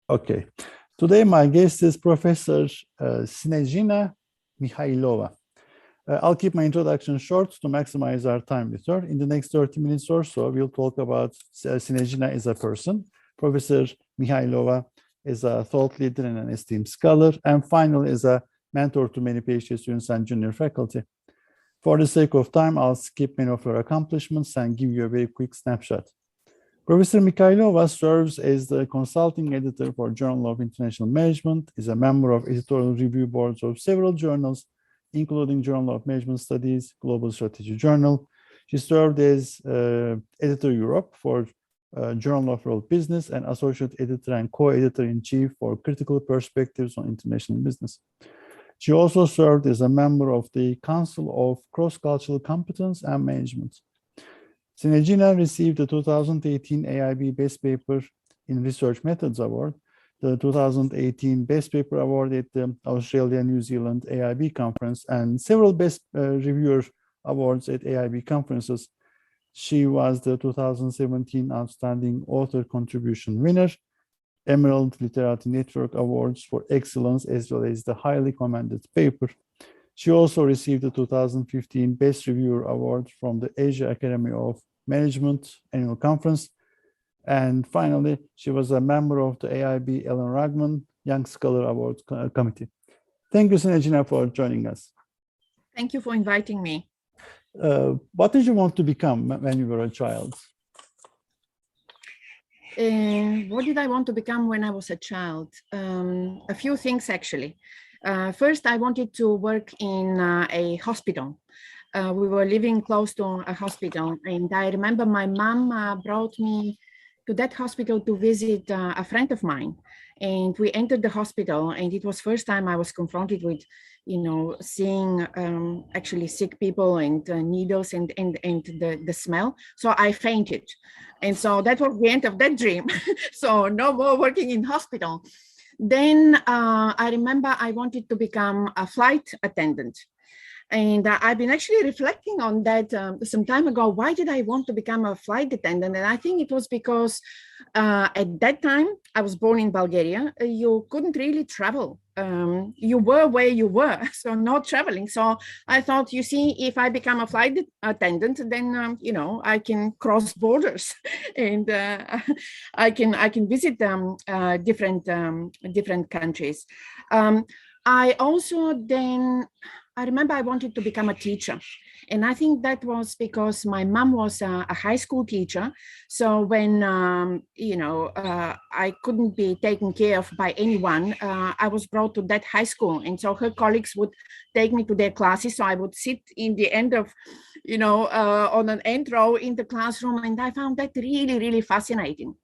Okay. Today, my guest is Professor Snejina Michailova. I'll keep my introduction short to maximize our time with her. In the next 30 minutes or so, we'll talk about Snejina as a person. Professor Michailova is a thought leader and an esteemed scholar, and finally is a mentor to many PhD students and junior faculty. For the sake of time, I'll skip many of her accomplishments and give you a very quick snapshot. Professor Michailova serves as the consulting editor for Journal of International Management, is a member of editorial review boards of several journals, including Journal of Management Studies, Global Strategy Journal. She served as editor Europe for Journal of World Business and associate editor and co-editor-in-chief for Critical Perspectives on International Business. She also served as a member of the Council of Cross-Cultural Competence and Management. Snejina received the 2018 AIB Best Paper in Research Methods Award, the 2018 Best Paper Award at the Australia-New Zealand AIB Conference, and several Best Reviewer Awards at AIB conferences. She was the 2017 Outstanding Author Contribution winner, Emerald Literati Network Awards for Excellence, as well as the highly commended paper. She also received the 2015 Best Reviewer Award from the Asia Academy of Management Annual Conference. And finally, she was a member of the AIB Ellen Rugman Young Scholar Award Committee. Thank you, Snejina, for joining us. Thank you for inviting me. What did you want to become when you were a child? What did I want to become when I was a child? A few things, actually. First, I wanted to work in a hospital. We were living close to a hospital, and I remember my mom brought me to that hospital to visit a friend of mine. And we entered the hospital, and it was first time I was confronted with, seeing actually sick people and needles and the smell. So I fainted. And so that was the end of that dream. So no more working in hospital. Then I remember I wanted to become a flight attendant. And I've been actually reflecting on that some time ago. Why did I want to become a flight attendant? And I think it was because at that time, I was born in Bulgaria. You couldn't really travel. You were where you were, so not traveling. So I thought, you see, if I become a flight attendant, then, I can cross borders and I can visit different countries. I also then, I remember I wanted to become a teacher. And I think that was because my mom was a high school teacher. So when, I couldn't be taken care of by anyone, I was brought to that high school. And so her colleagues would take me to their classes. So I would sit in the end of, on an end row in the classroom. And I found that really, really fascinating.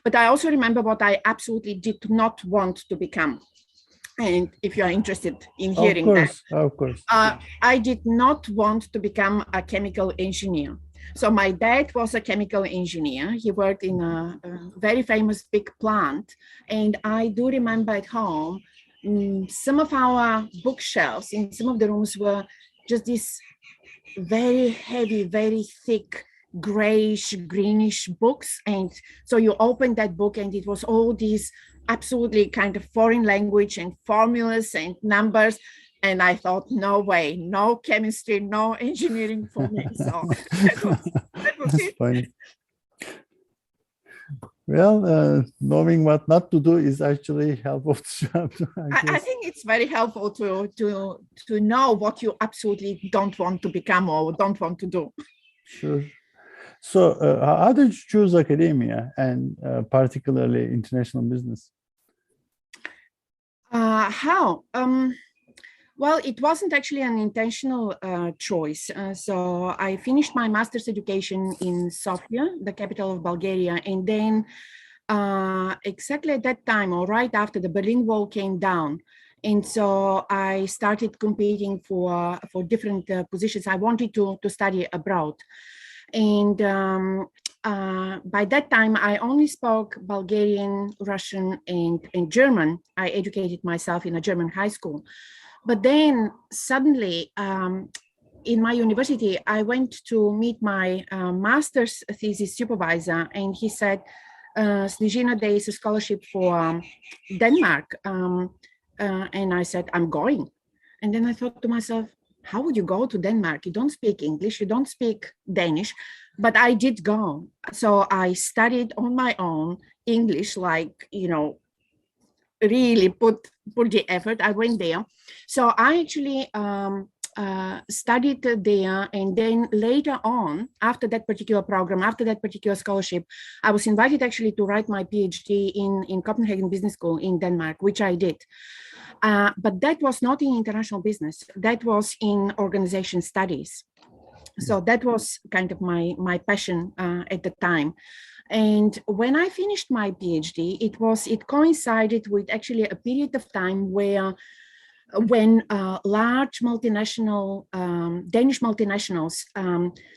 But I also remember what I absolutely did not want to become. And if you are interested in hearing of course. I did not want to become a chemical engineer. So my dad was a chemical engineer. He worked in a very famous big plant. And I do remember at home, some of our bookshelves in some of the rooms were just these very heavy, very thick, grayish, greenish books. And so you opened that book and it was all these absolutely kind of foreign language and formulas and numbers. And I thought, no way, no chemistry, no engineering for me. So that was it. Funny. Well, knowing what not to do is actually helpful. I think it's very helpful to know what you absolutely don't want to become or don't want to do. Sure. So how did you choose academia and particularly international business? How? Well, it wasn't actually an intentional choice. So I finished my master's education in Sofia, the capital of Bulgaria. And then exactly at that time, or right after, the Berlin Wall came down. And so I started competing for different positions. I wanted to study abroad. And by that time, I only spoke Bulgarian, Russian, and German. I educated myself in a German high school. But then suddenly, in my university, I went to meet my master's thesis supervisor, and he said, Snejina, there is a scholarship for Denmark. And I said, I'm going. And then I thought to myself, how would you go to Denmark? You don't speak English, you don't speak Danish, but I did go. So I studied on my own English, like, you know, really put the effort. I went there. So I actually studied there, and then later on, after that particular program, after that particular scholarship, I was invited actually to write my PhD in Copenhagen Business School in Denmark, which I did. But that was not in international business. That was in organization studies. So that was kind of my passion at the time. And when I finished my PhD, it coincided with actually a period of time when large multinational, Danish multinationals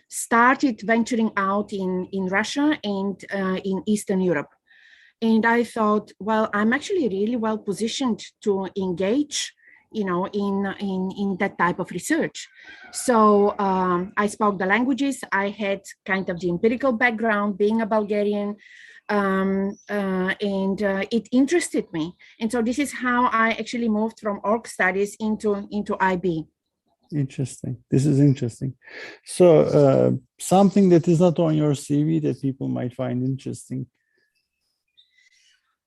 started venturing out in Russia and in Eastern Europe. And I thought, well, I'm actually really well positioned to engage, you know, in that type of research. So I spoke the languages. I had kind of the empirical background, being a Bulgarian, and it interested me. And so this is how I actually moved from org studies into IB. Interesting. This is interesting. So something that is not on your CV that people might find interesting.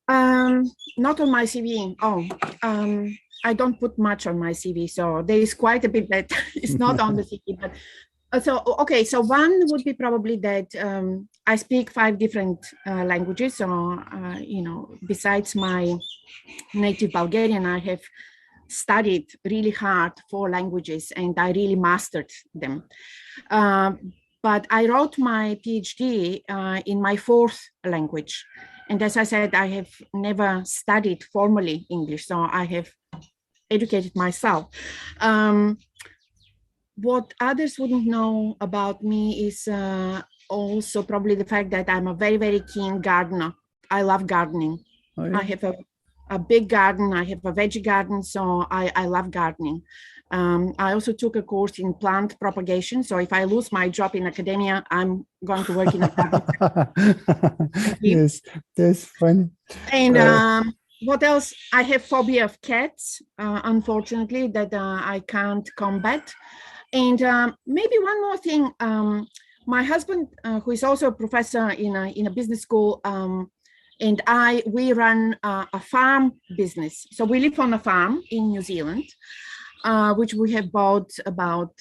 Not on my CV. I don't put much on my CV, so there is quite a bit that is not on the CV. But okay, so one would be probably that I speak 5 different languages. So you know, besides my native Bulgarian, I have studied really hard 4 languages, and I really mastered them. But I wrote my PhD in my 4th language. And as I said, I have never studied formally English, so I have educated myself. What others wouldn't know about me is also probably the fact that I'm a very, very keen gardener. I love gardening. Oh, yeah. I have a big garden. I have a veggie garden, so I love gardening. I also took a course in plant propagation. So if I lose my job in academia, I'm going to work in a garden. Yes, that's funny. And what else? I have phobia of cats, unfortunately, that I can't combat. And maybe one more thing. My husband, who is also a professor in a business school, and we run a farm business. So we live on a farm in New Zealand, which we have bought about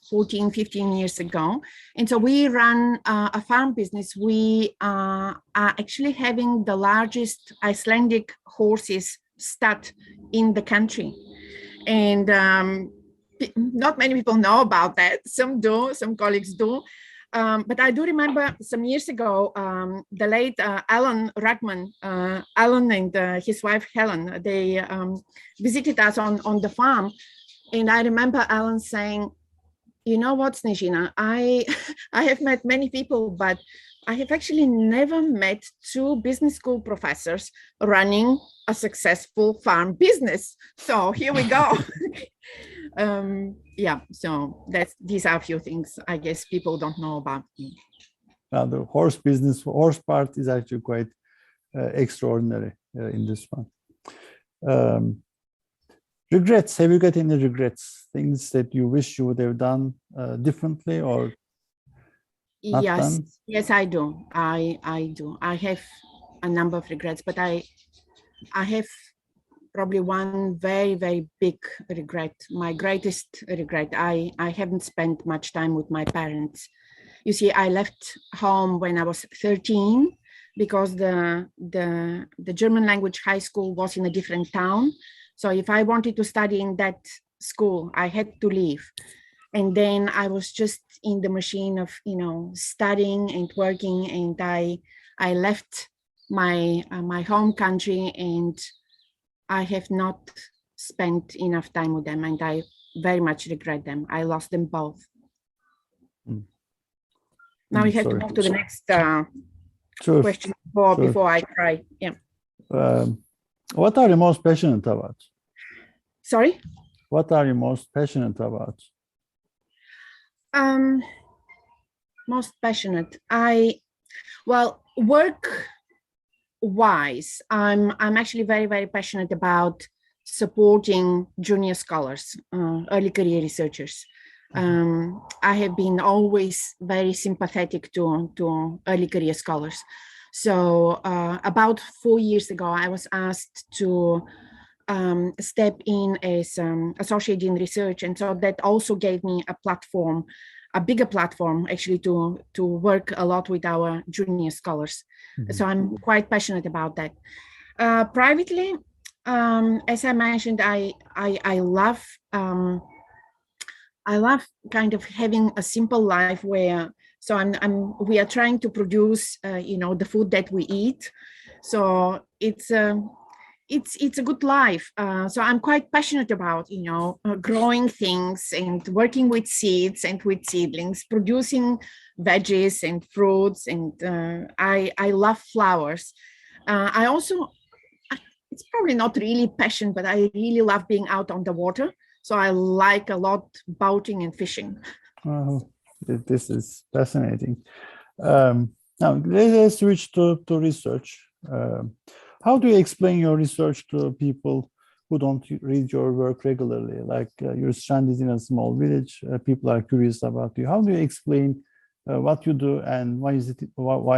14, 15 years ago. And so we run a farm business. We are actually having the largest Icelandic horses stud in the country. And not many people know about that. Some do, some colleagues do. But I do remember some years ago, the late Alan Rugman, Alan and his wife Helen, they visited us on the farm. And I remember Alan saying, you know what, Snejina, I have met many people, but I have actually never met 2 business school professors running a successful farm business. So here we go. Yeah, so these are a few things I guess people don't know about me. Now, the horse part is actually quite extraordinary in this one. Regrets, have you got any regrets? Things that you wish you would have done differently or not done? Yes, I do. I do. I have a number of regrets, but I have probably one very, very big regret. My greatest regret. I haven't spent much time with my parents. You see, I left home when I was 13 because the German language high school was in a different town. So if I wanted to study in that school, I had to leave. And then I was just in the machine of, you know, studying and working. And I left my home country, and I have not spent enough time with them, and I very much regret them. I lost them both. Now we have to move to the next question before I cry. Yeah. What are you most passionate about? Sorry? What are you most passionate about? Most passionate. Well, work wise, I'm actually very, very passionate about supporting junior scholars, early career researchers. I have been always very sympathetic to early career scholars. So about 4 years ago, I was asked to step in as associate in research, and so that also gave me a platform, a bigger platform actually to work a lot with our junior scholars. So I'm quite passionate about that. Privately, as I mentioned, I love kind of having a simple life where, so we are trying to produce the food that we eat. So it's a good life. So I'm quite passionate about, growing things and working with seeds and with seedlings, producing veggies and fruits. And I love flowers. I also, it's probably not really passion, but I really love being out on the water. So I like a lot boating and fishing. This is fascinating. Now let's switch to research. How do you explain your research to people who don't read your work regularly? Like you're stranded in a small village, people are curious about you. How do you explain what you do and why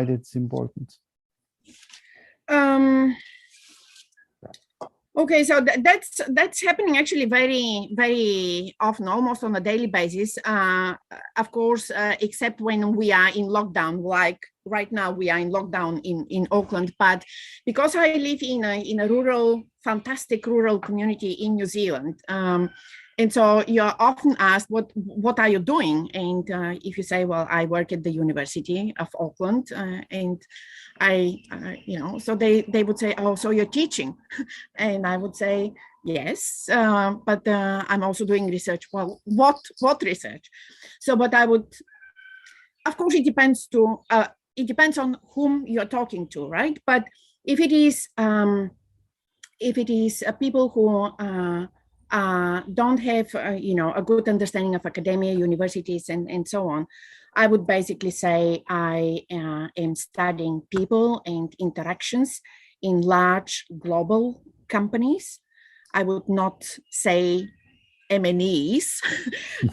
it's important? Okay, so that's happening actually very, very often, almost on a daily basis. Of course, except when we are in lockdown, like right now we are in lockdown in Auckland. But because I live in a rural, fantastic rural community in New Zealand, and so you're often asked, what are you doing? And if you say, well, I work at the University of Auckland, and so they would say, oh, so you're teaching? And I would say, yes, but I'm also doing research. Well, what research? So, but I would, of course, it depends on whom you're talking to, right? But if it is people who don't have, a good understanding of academia, universities, and so on, I would basically say I am studying people and interactions in large global companies. I would not say M&Es.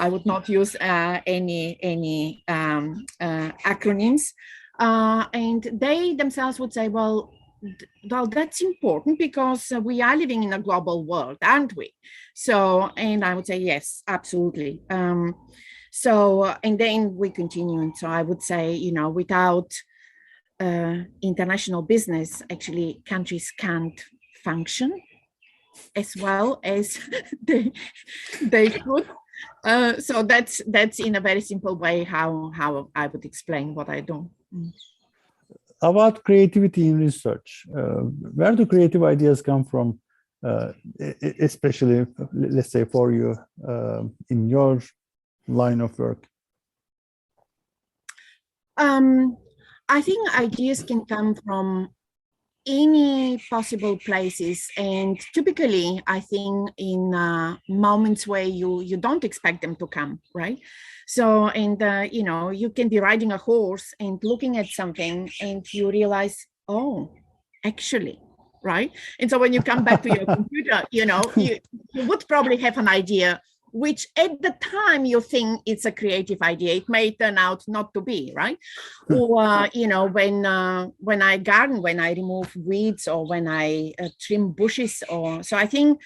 I would not use any acronyms. And they themselves would say, well, that's important because we are living in a global world, aren't we? So, and I would say, yes, absolutely. So, and then we continue. And so I would say, without international business, actually countries can't function as well as they could. So that's in a very simple way how I would explain what I do. About creativity in research, where do creative ideas come from, especially, let's say, for you in your line of work? I think ideas can come from any possible places, and typically I think in moments where you don't expect them to come, right? So, and you can be riding a horse and looking at something and you realize, oh, actually, right? And so when you come back to your computer, you would probably have an idea which at the time you think it's a creative idea. It may turn out not to be, right? Or, when I garden, when I remove weeds, or when I trim bushes, so I think,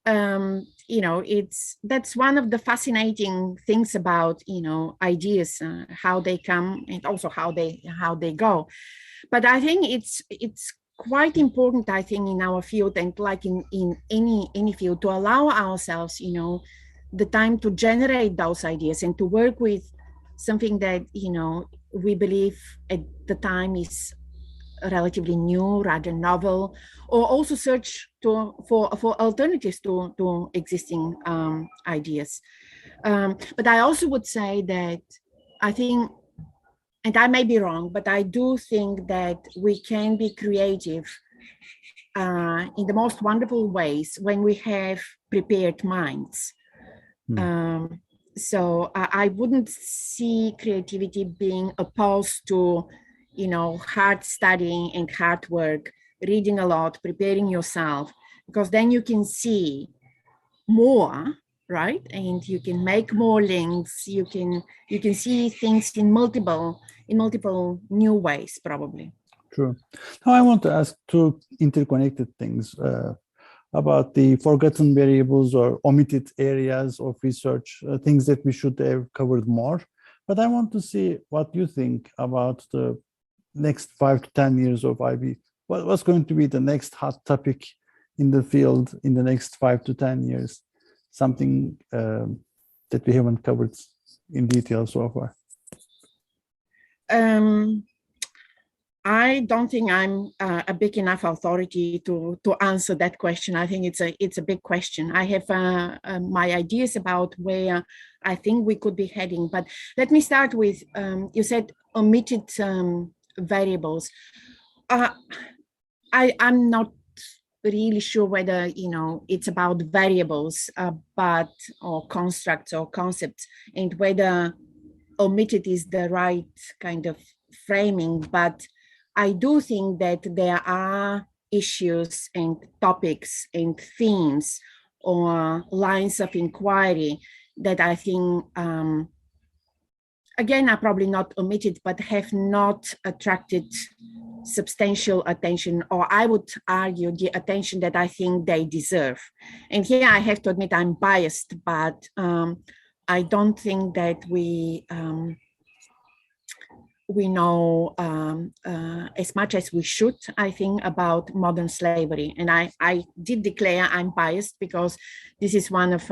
that's one of the fascinating things about, ideas, how they come and also how they go. But I think it's quite important, I think, in our field, and like in any field, to allow ourselves, the time to generate those ideas and to work with something that, we believe at the time is relatively new, rather novel, or also search for alternatives to existing ideas. But I also would say that I think, and I may be wrong, but I do think that we can be creative in the most wonderful ways when we have prepared minds. So I wouldn't see creativity being opposed to, hard studying and hard work, reading a lot, preparing yourself, because then you can see more, right? And you can make more links. You can see things in multiple new ways, probably. True. Now I want to ask two interconnected things about the forgotten variables or omitted areas of research, things that we should have covered more. But I want to see what you think about the next 5 to 10 years of IB. What's going to be the next hot topic in the field in the next 5 to 10 years? Something that we haven't covered in detail so far. I don't think I'm a big enough authority to answer that question. I think it's a big question. I have my ideas about where I think we could be heading, but let me start with, you said omitted variables. I'm not really sure whether, it's about variables, or constructs or concepts, and whether omitted is the right kind of framing, but I do think that there are issues and topics and themes or lines of inquiry that I think, again, are probably not omitted, but have not attracted substantial attention, or I would argue the attention that I think they deserve. And here I have to admit I'm biased, but I don't think that we know as much as we should, I think, about modern slavery. And I did declare I'm biased because this is one of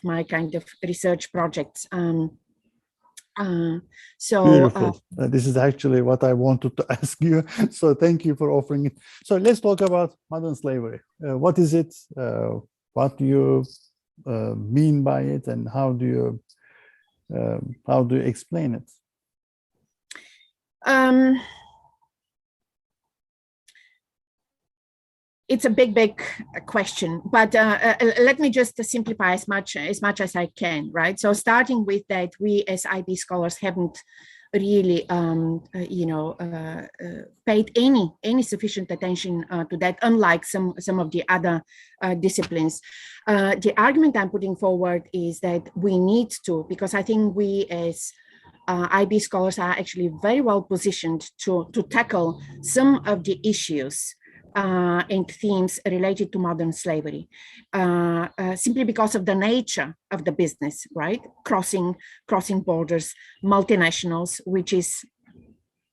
my kind of research projects. Beautiful. This is actually what I wanted to ask you. So thank you for offering it. So let's talk about modern slavery. What is it? What do you mean by it, and how do you explain it? It's a big question, but let me just simplify as much as I can, right? So starting with that, we as IB scholars haven't really, paid any sufficient attention to that, unlike some of the other disciplines. The argument I'm putting forward is that we need to, because I think we as IB scholars are actually very well positioned to tackle some of the issues and themes related to modern slavery, simply because of the nature of the business, right? Crossing borders, multinationals, which is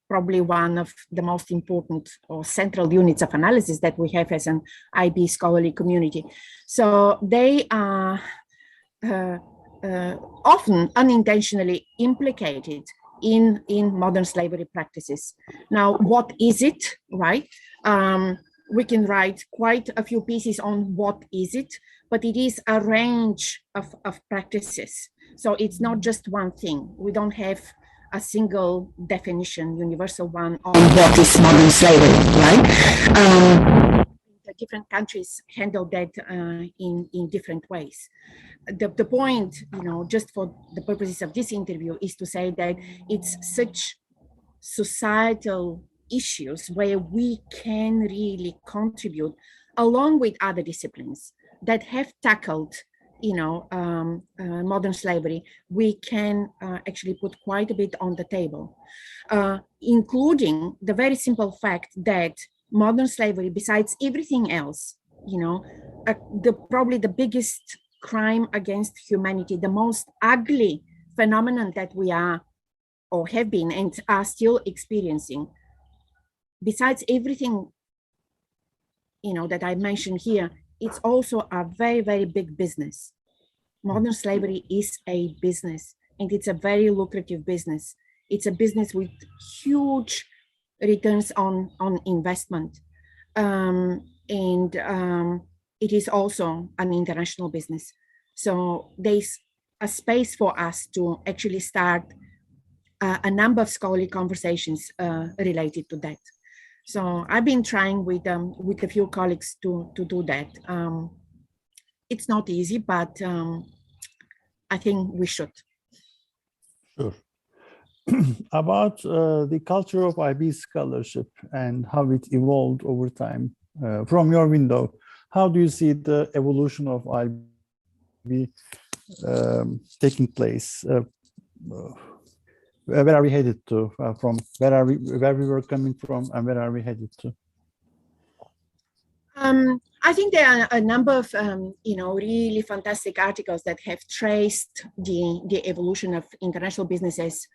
probably one of the most important or central units of analysis that we have as an IB scholarly community. So they are often unintentionally implicated in modern slavery practices. Now, what is it, right? We can write quite a few pieces on what is it, but it is a range of practices. So it's not just one thing. We don't have a single definition, universal one, on what is modern slavery, right? The different countries handle that in different ways. The point, just for the purposes of this interview, is to say that it's such societal issues where we can really contribute, along with other disciplines that have tackled, modern slavery. We can actually put quite a bit on the table, including the very simple fact that modern slavery, besides everything else, probably the biggest crime against humanity, the most ugly phenomenon that we are or have been and are still experiencing, besides everything, that I mentioned here, it's also a very, very big business. Modern slavery is a business, and it's a very lucrative business. It's a business with huge returns on investment. And it is also an international business. So there's a space for us to actually start a number of scholarly conversations related to that. So I've been trying with a few colleagues to do that. It's not easy, but I think we should. Sure. about the culture of IB scholarship and how it evolved over time. From your window, how do you see the evolution of IB taking place? Where are we headed to? From where we were coming from, and where are we headed to? I think there are a number of really fantastic articles that have traced the evolution of international businesses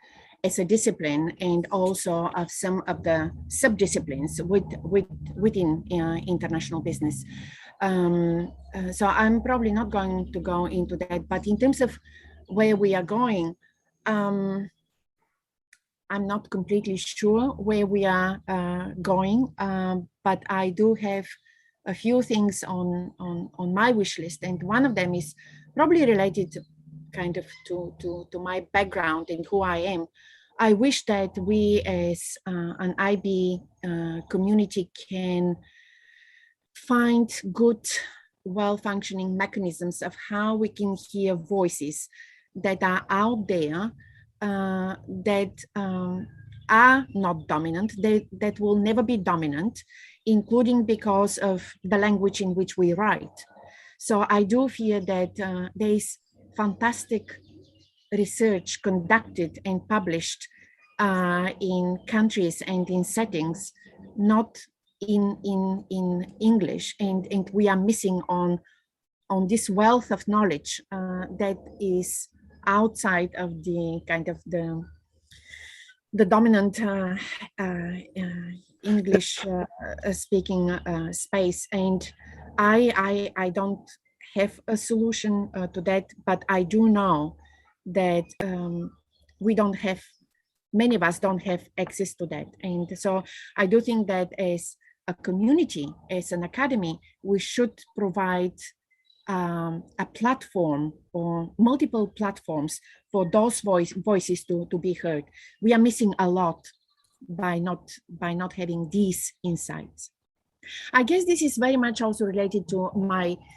as a discipline, and also of some of the sub-disciplines within international business. So I'm probably not going to go into that, but in terms of where we are going, I'm not completely sure where we are going, but I do have a few things on my wish list, and one of them is probably related kind of to my background and who I am. I wish that we as an IB community can find good, well-functioning mechanisms of how we can hear voices that are out there that are not dominant, that will never be dominant, including because of the language in which we write. So I do fear that there is fantastic research conducted and published in countries and in settings not in English, and we are missing on this wealth of knowledge that is outside of the kind of the dominant English speaking space. And I don't have a solution to that, but I do know that we don't have, many of us don't have access to that. And so I do think that as a community, as an academy, we should provide a platform or multiple platforms for those voices to be heard. We are missing a lot by not having these insights. I guess this is very much also related to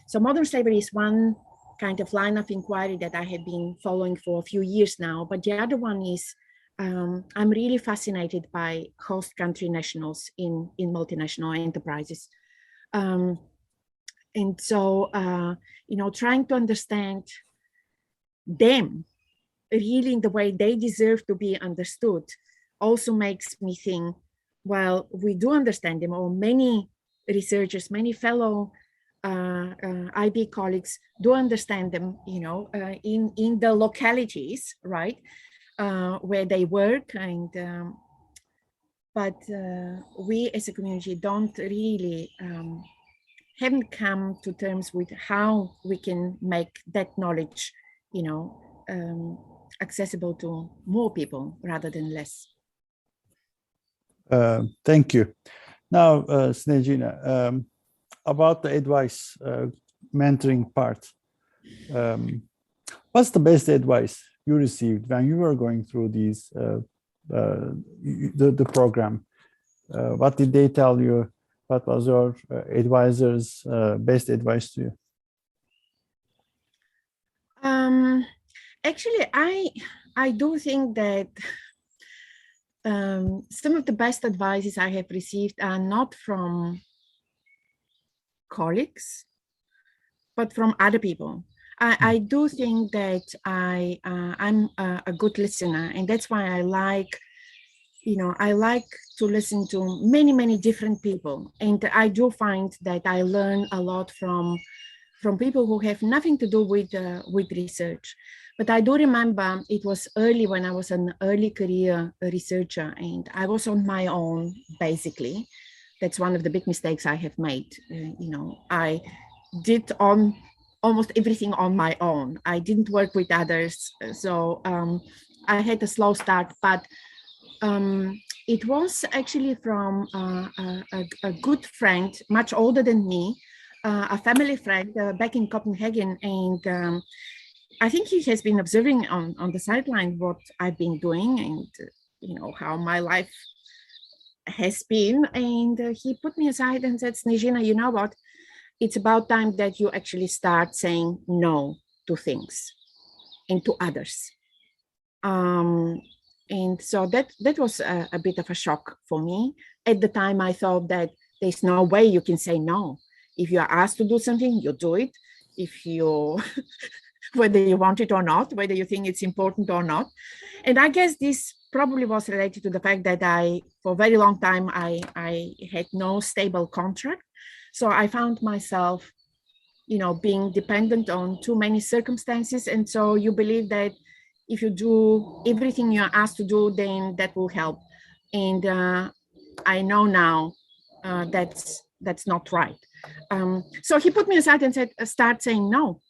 so modern slavery is one kind of line of inquiry that I have been following for a few years now, but the other one is I'm really fascinated by host country nationals in multinational enterprises. And so, trying to understand them really in the way they deserve to be understood also makes me think, well, we do understand them, or many researchers, many fellow IB colleagues do understand them, in the localities, right, where they work. And but we as a community don't really haven't come to terms with how we can make that knowledge, accessible to more people rather than less. Thank you. Now, Snejina, about the advice, mentoring part, what's the best advice you received when you were going through these the program? What did they tell you? What was your advisor's best advice to you? Actually, I do think that some of the best advices I have received are not from colleagues, but from other people. I do think that I'm a good listener, and that's why I like to listen to many different people. And I do find that I learn a lot from people who have nothing to do with research. But I do remember it was early, when I was an early career researcher, and I was on my own, basically. That's one of the big mistakes I have made. I did almost everything on my own. I didn't work with others. So I had a slow start, but it was actually from a good friend, much older than me, a family friend back in Copenhagen. And I think he has been observing on the sideline what I've been doing, and how my life has been. And he put me aside and said, Snejina, you know what? It's about time that you actually start saying no to things and to others. And so that was a bit of a shock for me. At the time, I thought that there's no way you can say no. If you are asked to do something, you do it. If you, whether you want it or not, whether you think it's important or not. And I guess this probably was related to the fact that for a very long time, I had no stable contract. So I found myself, being dependent on too many circumstances. And so you believe that if you do everything you're asked to do, then that will help. And I know now that's not right. So he put me aside and said, start saying no.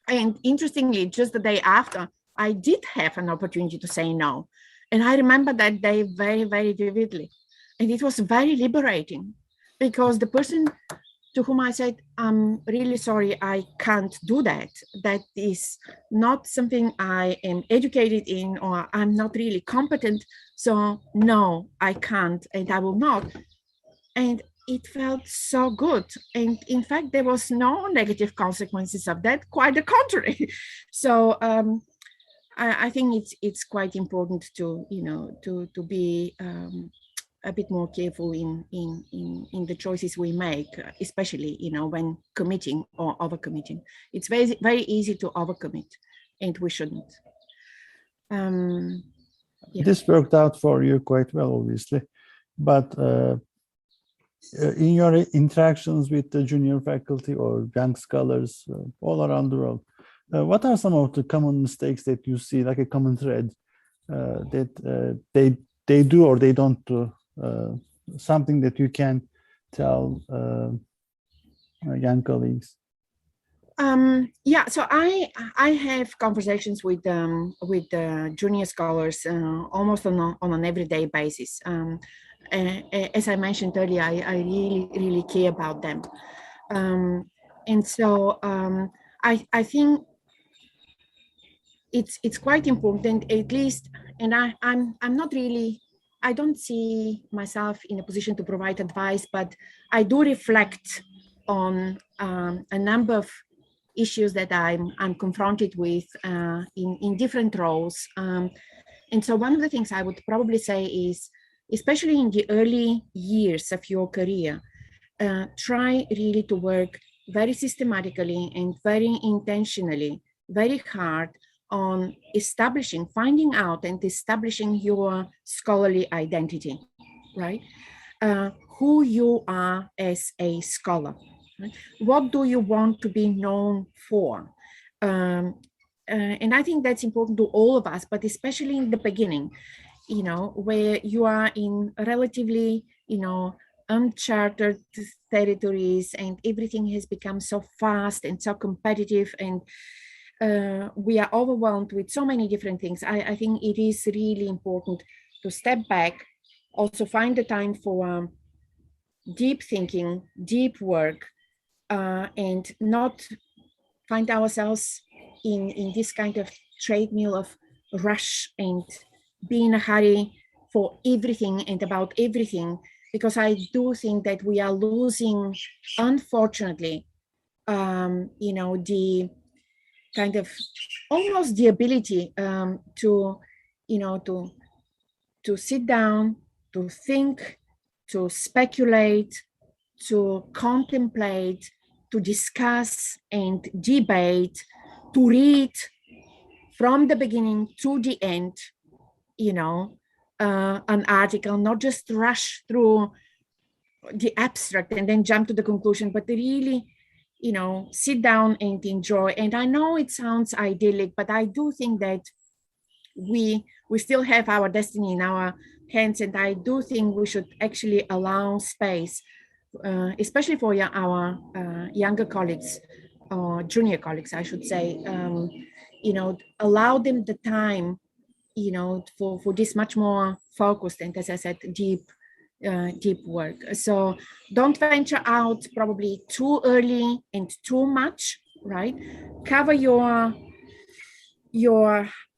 And interestingly, just the day after, I did have an opportunity to say no. And I remember that day very, very vividly. And it was very liberating because the person to whom I said, I'm really sorry, I can't do that. That is not something I am educated in, or I'm not really competent. So no, I can't, and I will not. And it felt so good. And in fact, there was no negative consequences of that, quite the contrary. So I think it's quite important to, to be a bit more careful in the choices we make, especially, when committing or overcommitting. It's very, very easy to overcommit, and we shouldn't. Yeah. This worked out for you quite well, obviously, but in your interactions with the junior faculty or young scholars all around the world, what are some of the common mistakes that you see, like a common thread that they do or they don't do? Something that you can tell young colleagues? Yeah, so I have conversations with junior scholars almost on an everyday basis. As I mentioned earlier, I really care about them, and so I think it's quite important, at least. And I'm not really. I don't see myself in a position to provide advice, but I do reflect on a number of issues that I'm confronted with in different roles. And so one of the things I would probably say is, especially in the early years of your career, try really to work very systematically and very intentionally, very hard on finding out and establishing your scholarly identity, right? Who you are as a scholar. Right? What do you want to be known for? And I think that's important to all of us, but especially in the beginning, where you are in relatively, uncharted territories and everything has become so fast and so competitive, and we are overwhelmed with so many different things. I think it is really important to step back, also find the time for deep thinking, deep work, and not find ourselves in this kind of treadmill of rush and be in a hurry for everything and about everything, because I do think that we are losing, unfortunately, the kind of almost the ability to sit down, to think, to speculate, to contemplate, to discuss and debate, to read from the beginning to the end, an article, not just rush through the abstract and then jump to the conclusion, but to really, sit down and enjoy. And I know it sounds idyllic, but I do think that we still have our destiny in our hands. And I do think we should actually allow space, especially for our younger colleagues, or junior colleagues, I should say, allow them the time, for this much more focused and, as I said, deep work. So don't venture out probably too early and too much, right? Cover your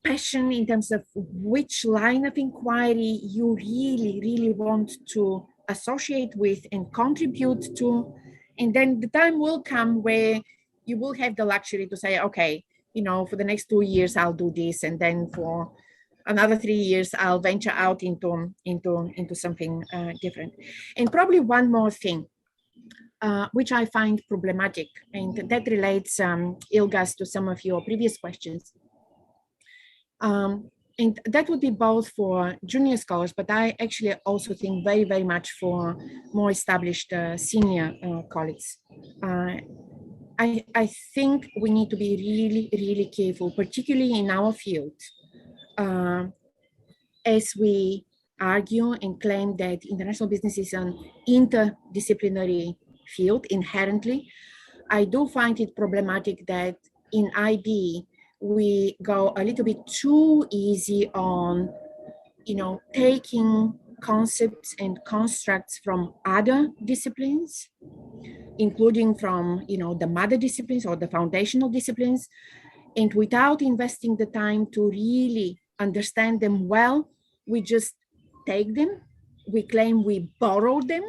passion in terms of which line of inquiry you really want to associate with and contribute to. And then the time will come where you will have the luxury to say, okay, for the next 2 years, I'll do this. And then for another 3 years, I'll venture out into something different. And probably one more thing, which I find problematic, and that relates, Ilgas, to some of your previous questions. And that would be both for junior scholars, but I actually also think very, very much for more established senior colleagues. I think we need to be really, really careful, particularly in our field, as we argue and claim that international business is an interdisciplinary field inherently. I do find it problematic that in IB, we go a little bit too easy on, taking concepts and constructs from other disciplines, including from, the mother disciplines or the foundational disciplines, and without investing the time to really understand them well, we just take them, we claim we borrowed them,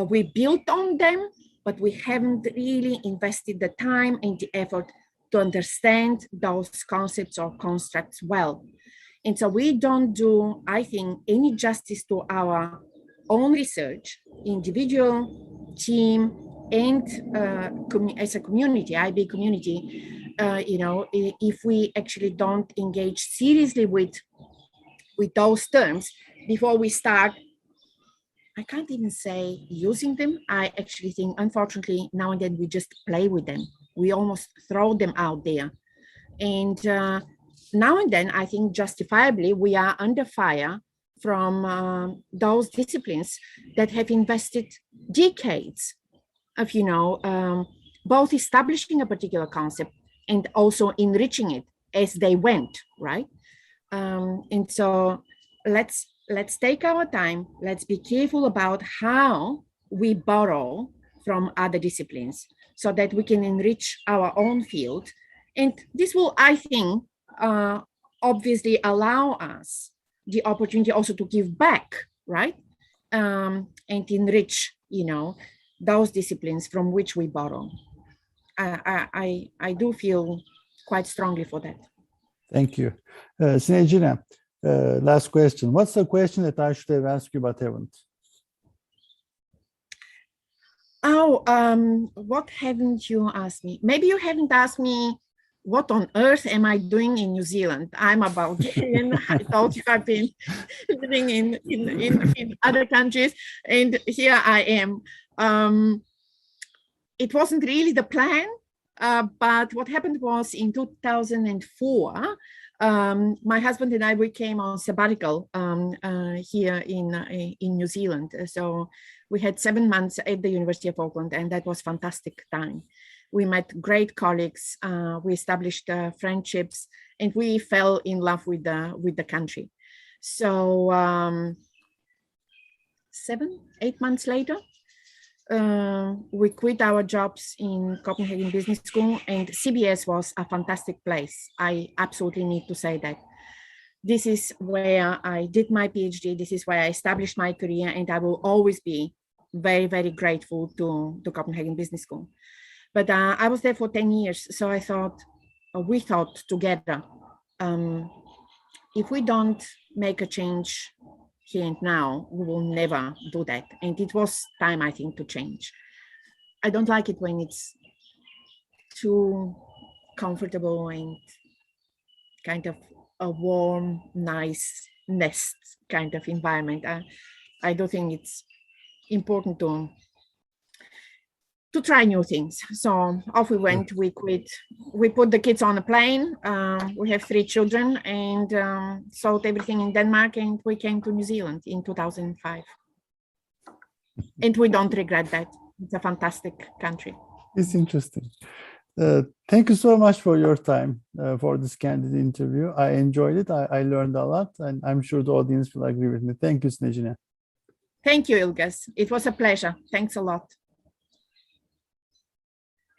we built on them, but we haven't really invested the time and the effort to understand those concepts or constructs well. And so we don't do, I think, any justice to our own research, individual, team, and as a community, IB community, if we actually don't engage seriously with those terms before we start, I can't even say using them. I actually think, unfortunately, now and then we just play with them. We almost throw them out there. And now and then, I think justifiably, we are under fire from those disciplines that have invested decades of, both establishing a particular concept and also enriching it as they went, right? And so let's take our time. Let's be careful about how we borrow from other disciplines so that we can enrich our own field. And this will, I think, obviously allow us the opportunity also to give back, right? And enrich, those disciplines from which we borrow. I do feel quite strongly for that. Thank you. Snejina, last question. What's the question that I should have asked you but haven't? Oh, what haven't you asked me? Maybe you haven't asked me, what on earth am I doing in New Zealand? I'm a Bulgarian. I thought you have been living in other countries, and here I am. It wasn't really the plan, but what happened was in 2004, my husband and I, we came on sabbatical here in New Zealand. So we had 7 months at the University of Auckland, and that was fantastic time. We met great colleagues, we established friendships, and we fell in love with the country. So 7, 8 months later, we quit our jobs in Copenhagen Business School, and CBS was a fantastic place. I absolutely need to say that. This is where I did my PhD. This is where I established my career, and I will always be very, very grateful to Copenhagen Business School. But I was there for 10 years. So I thought, we thought together, if we don't make a change here and now, we will never do that. And it was time, I think, to change. I don't like it when it's too comfortable and kind of a warm, nice nest kind of environment. I do think it's important to try new things. So off we went, we quit, we put the kids on a plane. We have 3 children, and sold everything in Denmark, and we came to New Zealand in 2005. And we don't regret that. It's a fantastic country. It's interesting. Thank you so much for your time for this candid interview. I enjoyed it. I learned a lot, and I'm sure the audience will agree with me. Thank you, Snejina. Thank you, Ilgas. It was a pleasure. Thanks a lot.